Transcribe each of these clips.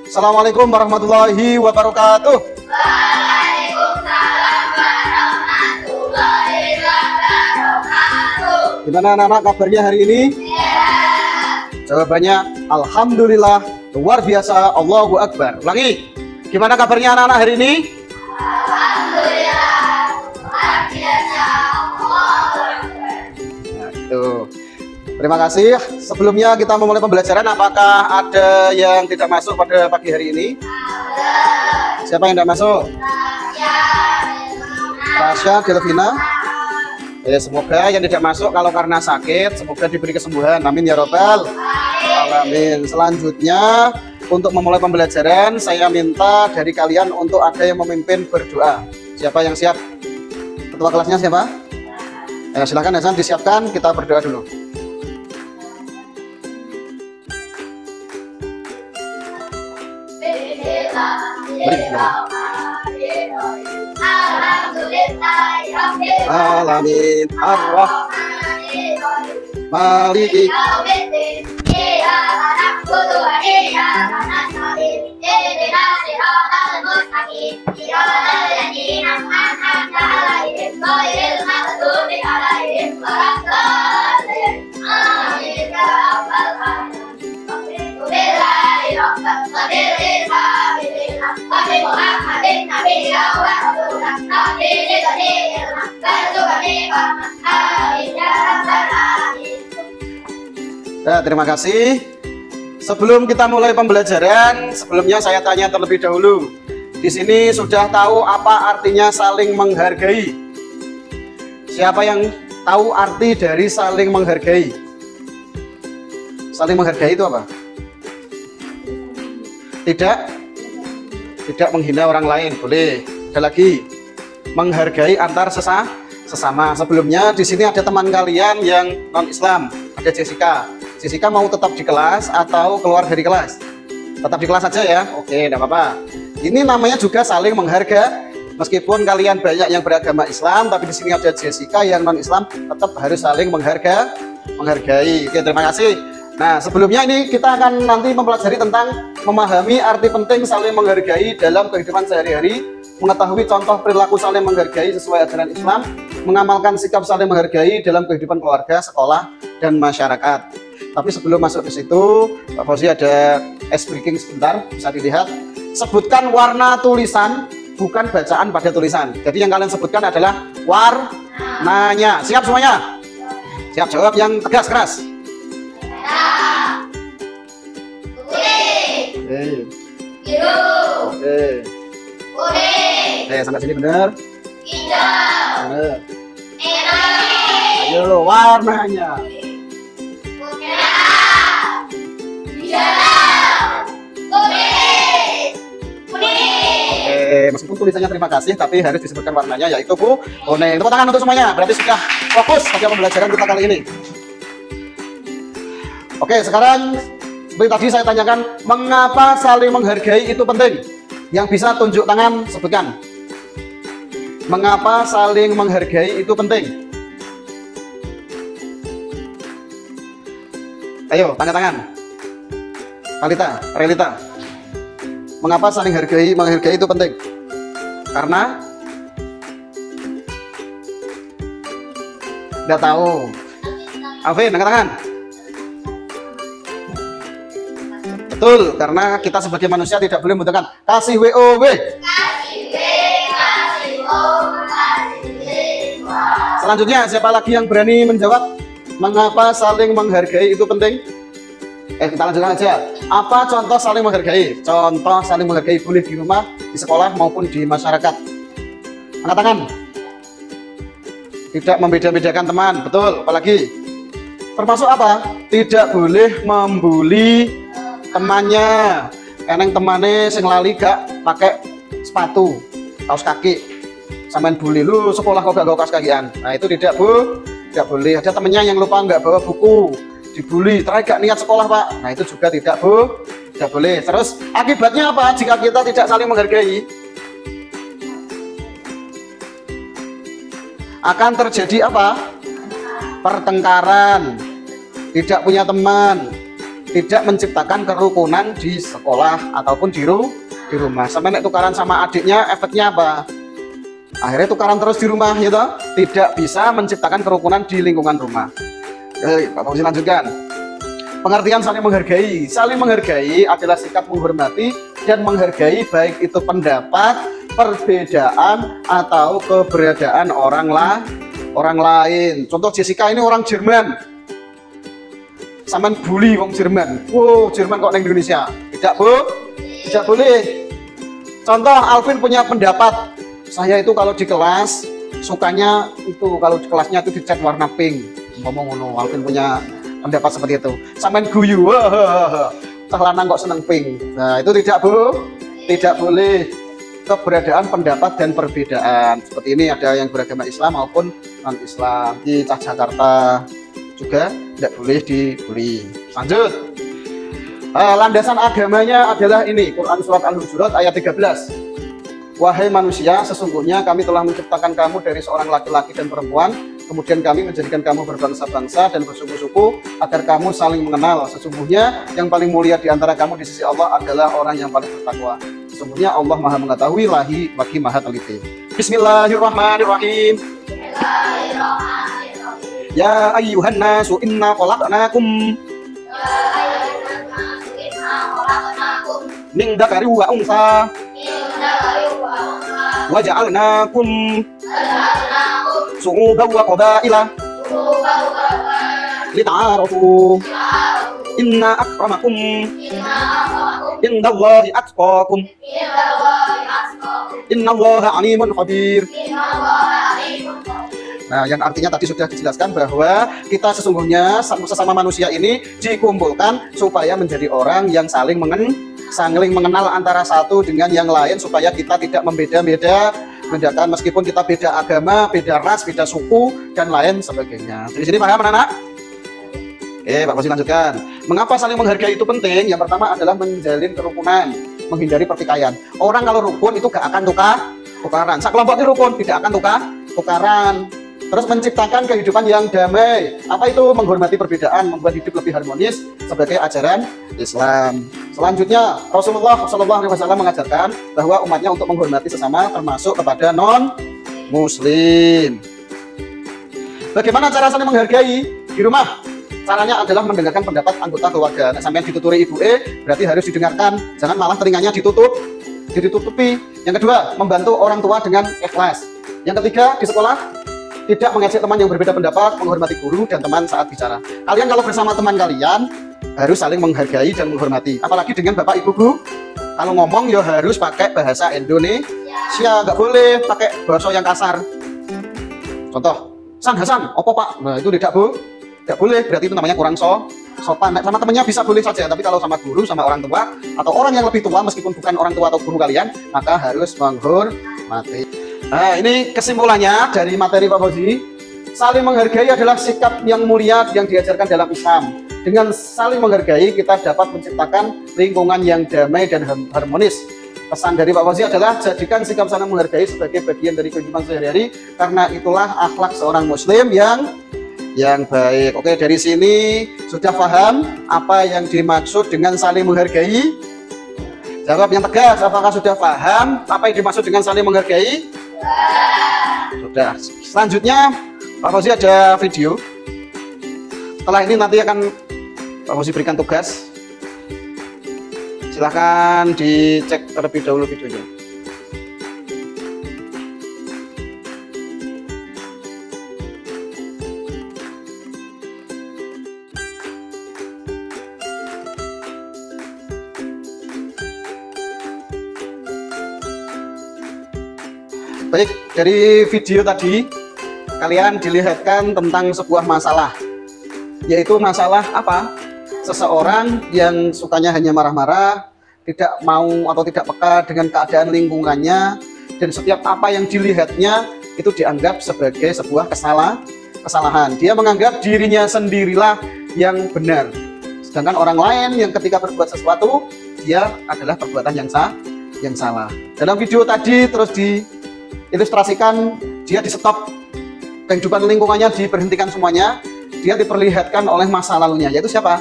Assalamualaikum warahmatullahi wabarakatuh. Waalaikumsalam warahmatullahi wabarakatuh. Gimana anak-anak kabarnya hari ini? Jawabannya alhamdulillah, luar biasa, Allahu Akbar. Ulangi. Gimana kabarnya anak-anak hari ini? Alhamdulillah, luar biasa, Allahu Akbar. Nah, itu. Terima kasih. Sebelumnya kita memulai pembelajaran, apakah ada yang tidak masuk pada pagi hari ini? Siapa yang tidak masuk? Tasya, Delvina. Semoga yang tidak masuk kalau karena sakit, semoga diberi kesembuhan. Amin ya robbal alamin. Selanjutnya, untuk memulai pembelajaran, saya minta dari kalian untuk ada yang memimpin berdoa. Siapa yang siap? Ketua kelasnya siapa? Silakan Hasan, disiapkan, kita berdoa dulu. Alamin ar-rahmanir maliki Nah, terima kasih. Sebelum kita mulai pembelajaran, sebelumnya saya tanya terlebih dahulu. Di sini sudah tahu apa artinya saling menghargai? Siapa yang tahu arti dari saling menghargai? Saling menghargai itu apa? Tidak menghina orang lain, boleh. Ada lagi, menghargai antar sesama. Sebelumnya di sini ada teman kalian yang non Islam, ada Jessica. Jessica mau tetap di kelas atau keluar dari kelas? Tetap di kelas saja ya. Oke, tidak apa-apa. Ini namanya juga saling menghargai. Meskipun kalian banyak yang beragama Islam, tapi di sini ada Jessica yang non Islam, tetap harus saling menghargai. Oke, terima kasih. Nah, sebelumnya ini kita akan nanti mempelajari tentang memahami arti penting saling menghargai dalam kehidupan sehari-hari, mengetahui contoh perilaku saling menghargai sesuai ajaran Islam, mengamalkan sikap saling menghargai dalam kehidupan keluarga, sekolah, dan masyarakat. Tapi sebelum masuk ke situ, Pak Fauzi ada ice breaking sebentar, bisa dilihat. Sebutkan warna tulisan, bukan bacaan pada tulisan. Jadi yang kalian sebutkan adalah warnanya. Siap semuanya? Siap, jawab yang tegas, keras. Putih, biru, kuning, Sampai sini benar? hijau, Benar. merah, Ayo, warnanya. Meskipun tulisannya terima kasih, tapi harus disebutkan warnanya, yaitu kuning. Tepuk tangan untuk semuanya, berarti sudah fokus pada pembelajaran kita kali ini. Oke, sekarang seperti tadi saya tanyakan, mengapa saling menghargai itu penting? Yang bisa tunjuk tangan, sebutkan. Mengapa saling menghargai itu penting? Ayo, tanda tangan. Relita. Mengapa saling menghargai itu penting? Karena nggak tahu. Alvin, angkat tangan. Betul, karena kita sebagai manusia tidak boleh membutuhkan kasih WOW. Selanjutnya, siapa lagi yang berani menjawab mengapa saling menghargai itu penting? Kita lanjutkan aja. Apa contoh saling menghargai? Contoh saling menghargai boleh di rumah, di sekolah, maupun di masyarakat. Angkat tangan. Tidak membeda-bedakan teman, betul. Apalagi? Termasuk apa? Tidak boleh membuli temannya. Eneng temannya sing lali gak pakai sepatu, kaos kaki. Sampean bully, lu sekolah kok gak bawa kaos kakian. Nah, itu tidak boleh. Ada temennya yang lupa nggak bawa buku, dibully, terakhir gak niat sekolah pak. Nah, itu juga tidak boleh. Terus akibatnya apa jika kita tidak saling menghargai? Akan terjadi apa? Pertengkaran, tidak punya teman, tidak menciptakan kerukunan di sekolah ataupun di rumah. Sampai nek tukaran sama adiknya, efeknya apa? Akhirnya tukaran terus di rumah, gitu. Tidak bisa menciptakan kerukunan di lingkungan rumah. Pak Fauzi lanjutkan. Pengertian saling menghargai. Saling menghargai adalah sikap menghormati dan menghargai baik itu pendapat, perbedaan, atau keberadaan orang lain. Contoh Jessica ini orang Jerman. Saman bully wong Jerman. Wow, Jerman kok neng Indonesia? Tidak, Bu. Tidak boleh. Contoh Alvin punya pendapat. Saya itu kalau di kelas sukanya itu kalau di kelasnya itu dicat warna pink. Ngomong ngono, Alvin punya pendapat seperti itu. Sampean guyu, cah lanang kok seneng pink. Nah, itu tidak, Bu. Tidak boleh. Keberadaan pendapat dan perbedaan. Seperti ini ada yang beragama Islam maupun non-Islam. Di Jakarta juga tidak boleh dibully. Lanjut. Landasan agamanya adalah ini, Quran surat Al-Hujurat ayat 13. Wahai manusia, sesungguhnya kami telah menciptakan kamu dari seorang laki-laki dan perempuan, kemudian kami menjadikan kamu berbangsa-bangsa dan bersuku-suku agar kamu saling mengenal. Sesungguhnya yang paling mulia di antara kamu di sisi Allah adalah orang yang paling bertakwa. Sesungguhnya Allah Maha mengetahui lagi Maha teliti. Bismillahirrahmanirrahim. Ya ayyuhan nasu inna khalaqnakum min dzakari wa unsa wa ja'alnakum syu'uban wa qabaila lita'arafu inna akramakum indallahi atqakum innallaha alimun khabir. Nah, yang artinya tadi sudah dijelaskan bahwa kita sesungguhnya sesama manusia ini dikumpulkan supaya menjadi orang yang saling mengenal antara satu dengan yang lain, supaya kita tidak membedakan meskipun kita beda agama, beda ras, beda suku dan lain sebagainya. Di sini paham anak-anak? Oke, Pak Fauzi lanjutkan. Mengapa saling menghargai itu penting? Yang pertama adalah menjalin kerukunan, menghindari pertikaian. Orang kalau rukun itu gak akan tukaran. Sekelompok itu rukun tidak akan tukaran. Terus menciptakan kehidupan yang damai. Apa itu? Menghormati perbedaan, membuat hidup lebih harmonis sebagai ajaran Islam. Selanjutnya, Rasulullah SAW mengajarkan bahwa umatnya untuk menghormati sesama termasuk kepada non-muslim. Bagaimana cara saling menghargai di rumah? Caranya adalah mendengarkan pendapat anggota keluarga. Nah, sampai dituturi ibu berarti harus didengarkan. Jangan malah telinganya ditutupi. Yang kedua, membantu orang tua dengan ikhlas. Yang ketiga, di sekolah tidak mengejek teman yang berbeda pendapat, menghormati guru dan teman saat bicara. Kalian kalau bersama teman kalian harus saling menghargai dan menghormati. Apalagi dengan bapak ibu guru. Kalau ngomong ya harus pakai bahasa Indonesia, nggak boleh pakai bahasa yang kasar. Contoh, Hasan, opo pak? Nah itu tidak tidak boleh. Berarti itu namanya kurang sopan. Nah, sama temannya bisa boleh saja, tapi kalau sama guru, sama orang tua atau orang yang lebih tua meskipun bukan orang tua atau guru kalian, maka harus menghormati. Nah, ini kesimpulannya dari materi Pak Fauzi. Saling menghargai adalah sikap yang mulia yang diajarkan dalam Islam. Dengan saling menghargai, kita dapat menciptakan lingkungan yang damai dan harmonis. Pesan dari Pak Fauzi adalah jadikan sikap saling menghargai sebagai bagian dari kehidupan sehari-hari, karena itulah akhlak seorang muslim yang baik. Oke, dari sini sudah paham apa yang dimaksud dengan saling menghargai? Jawab yang tegas, apakah sudah paham apa yang dimaksud dengan saling menghargai? Sudah. Selanjutnya Pak Fauzi ada video. Setelah ini nanti akan Pak Fauzi berikan tugas. Silahkan dicek terlebih dahulu videonya. Baik, dari video tadi kalian dilihatkan tentang sebuah masalah, yaitu masalah apa? Seseorang yang sukanya hanya marah-marah, tidak mau atau tidak peka dengan keadaan lingkungannya, dan setiap apa yang dilihatnya itu dianggap sebagai sebuah kesalahan. Dia menganggap dirinya sendirilah yang benar, sedangkan orang lain yang ketika berbuat sesuatu dia adalah perbuatan yang salah. Dalam video tadi terus diilustrasikan, dia di stop, kehidupan lingkungannya diberhentikan semuanya, dia diperlihatkan oleh masa lalunya, yaitu siapa?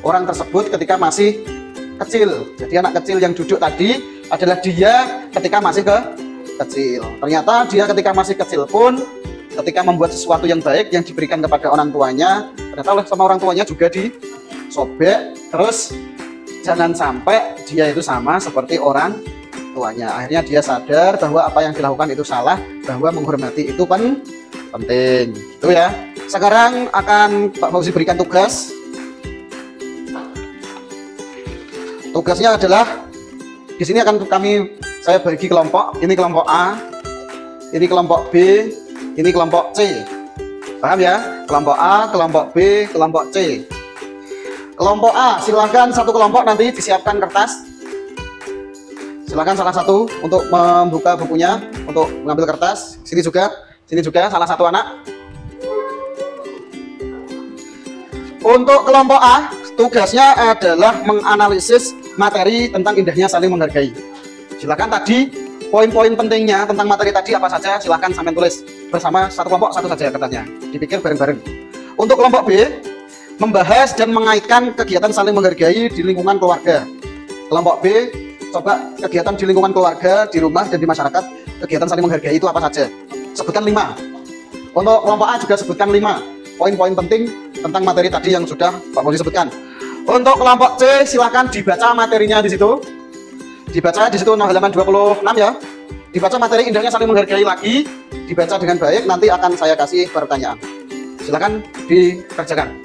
orang tersebut ketika masih kecil. Jadi anak kecil yang duduk tadi adalah dia ketika masih kecil. Ternyata dia ketika masih kecil pun ketika membuat sesuatu yang baik yang diberikan kepada orang tuanya, ternyata oleh sama orang tuanya juga disobek. Terus jangan sampai dia itu sama seperti orang tuanya. Akhirnya dia sadar bahwa apa yang dilakukan itu salah, bahwa menghormati itu penting. Itu ya. Sekarang akan Pak Fauzi berikan tugas. Tugasnya adalah di sini akan saya bagi kelompok. Ini kelompok A, ini kelompok B, ini kelompok C. Paham ya? Kelompok A, kelompok B, kelompok C. Kelompok A, silakan satu kelompok nanti disiapkan kertas. Silakan salah satu untuk membuka bukunya, untuk mengambil kertas. Sini juga salah satu anak. Untuk kelompok A, tugasnya adalah menganalisis materi tentang indahnya saling menghargai. Silakan tadi poin-poin pentingnya tentang materi tadi apa saja, silakan sampai tulis bersama satu kelompok satu saja kertasnya, dipikir bareng-bareng. Untuk kelompok B, membahas dan mengaitkan kegiatan saling menghargai di lingkungan keluarga. Kelompok B, coba kegiatan di lingkungan keluarga, di rumah dan di masyarakat, kegiatan saling menghargai itu apa saja? Sebutkan 5. Untuk kelompok A juga sebutkan 5 poin-poin penting tentang materi tadi yang sudah Pak Fauzi sebutkan. Untuk kelompok C, silakan dibaca materinya di situ. Dibaca di situ halaman 26 ya. Dibaca materi indahnya saling menghargai lagi, dibaca dengan baik, nanti akan saya kasih pertanyaan. Silakan dikerjakan.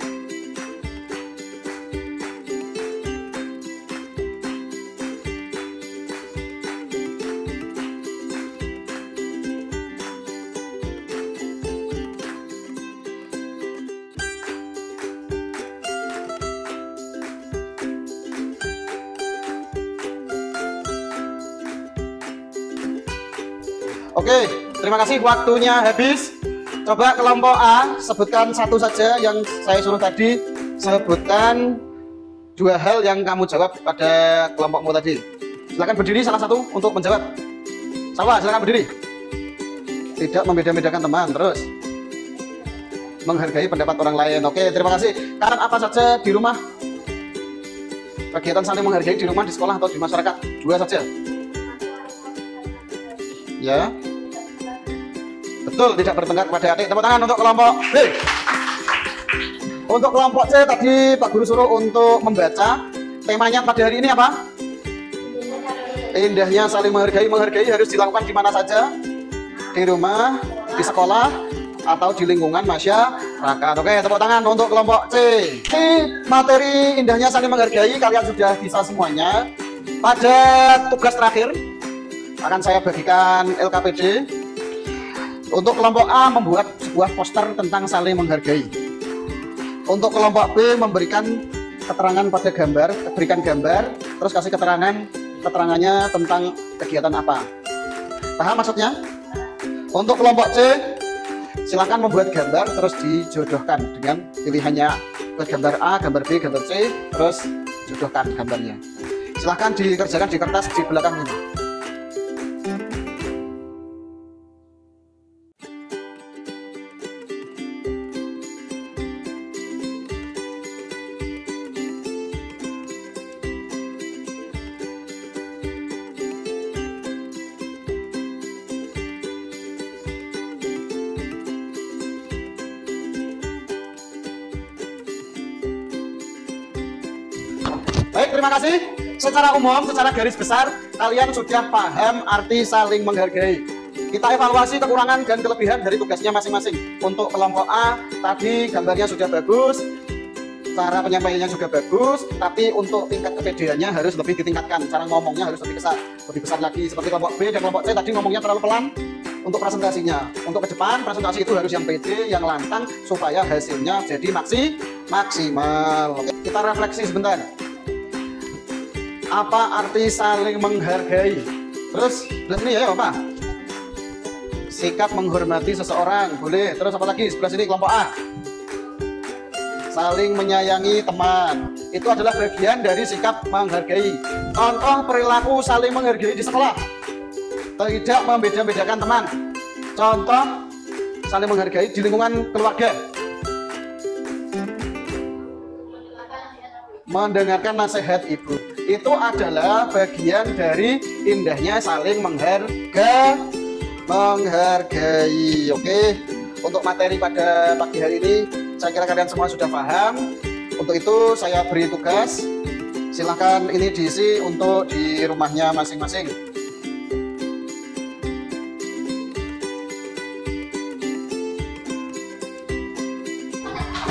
Oke, terima kasih, waktunya habis. Coba kelompok A sebutkan satu saja yang saya suruh tadi. Sebutkan 2 hal yang kamu jawab pada kelompokmu tadi. Silakan berdiri salah satu untuk menjawab. Salwa, silakan berdiri. Tidak membeda-bedakan teman, terus menghargai pendapat orang lain. Oke, terima kasih. Kalian apa saja di rumah? Kegiatan saling menghargai di rumah, di sekolah atau di masyarakat? 2 saja. Ya, betul, tidak bertengkar kepada adik. Tepuk tangan untuk kelompok B. Untuk kelompok C tadi Pak Guru suruh untuk membaca. Temanya pada hari ini apa? Indahnya saling menghargai. Menghargai harus dilakukan di mana saja? Di rumah, di sekolah, atau di lingkungan masyarakat. Oke, tepuk tangan untuk kelompok C. Ini materi indahnya saling menghargai kalian sudah bisa semuanya. Pada tugas terakhir akan saya bagikan LKPD. Untuk kelompok A membuat sebuah poster tentang saling menghargai. Untuk kelompok B memberikan keterangan pada gambar, berikan gambar, terus kasih keterangannya tentang kegiatan apa. Paham maksudnya? Untuk kelompok C silakan membuat gambar terus dijodohkan dengan pilihannya gambar A, gambar B, gambar C, terus jodohkan gambarnya. Silahkan dikerjakan di kertas di belakang ini. Baik, terima kasih. Secara umum, secara garis besar, kalian sudah paham arti saling menghargai. Kita evaluasi kekurangan dan kelebihan dari tugasnya masing-masing. Untuk kelompok A, tadi gambarnya sudah bagus, cara penyampaiannya juga bagus, tapi untuk tingkat kepedeannya harus lebih ditingkatkan. Cara ngomongnya harus lebih besar lagi. Seperti kelompok B dan kelompok C tadi ngomongnya terlalu pelan untuk presentasinya. Untuk ke depan, presentasi itu harus yang pede, yang lantang, supaya hasilnya jadi maksimal. Oke, kita refleksi sebentar. Apa arti saling menghargai? Terus ini ya apa? Sikap menghormati seseorang, boleh. Terus apa lagi? Sebelah sini kelompok A. Saling menyayangi teman. Itu adalah bagian dari sikap menghargai. Contoh perilaku saling menghargai di sekolah. Tidak membeda-bedakan teman. Contoh saling menghargai di lingkungan keluarga. mendengarkan nasihat ibu. Itu adalah bagian dari indahnya saling menghargai. Oke, untuk materi pada pagi hari ini saya kira kalian semua sudah paham. Untuk itu saya beri tugas, silahkan ini diisi untuk di rumahnya masing-masing.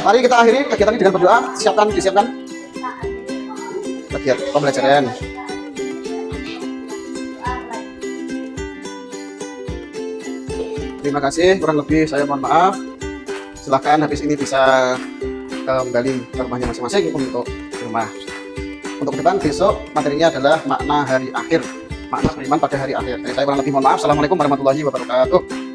Mari kita akhiri kegiatan ini dengan berdoa. Disiapkan kegiatan pembelajaran. Terima kasih, kurang lebih saya mohon maaf. Silahkan habis ini bisa kembali ke rumahnya masing-masing untuk rumah. Untuk ke depan besok materinya adalah makna hari akhir, makna beriman pada hari akhir. Saya kurang lebih mohon maaf. Assalamualaikum warahmatullahi wabarakatuh.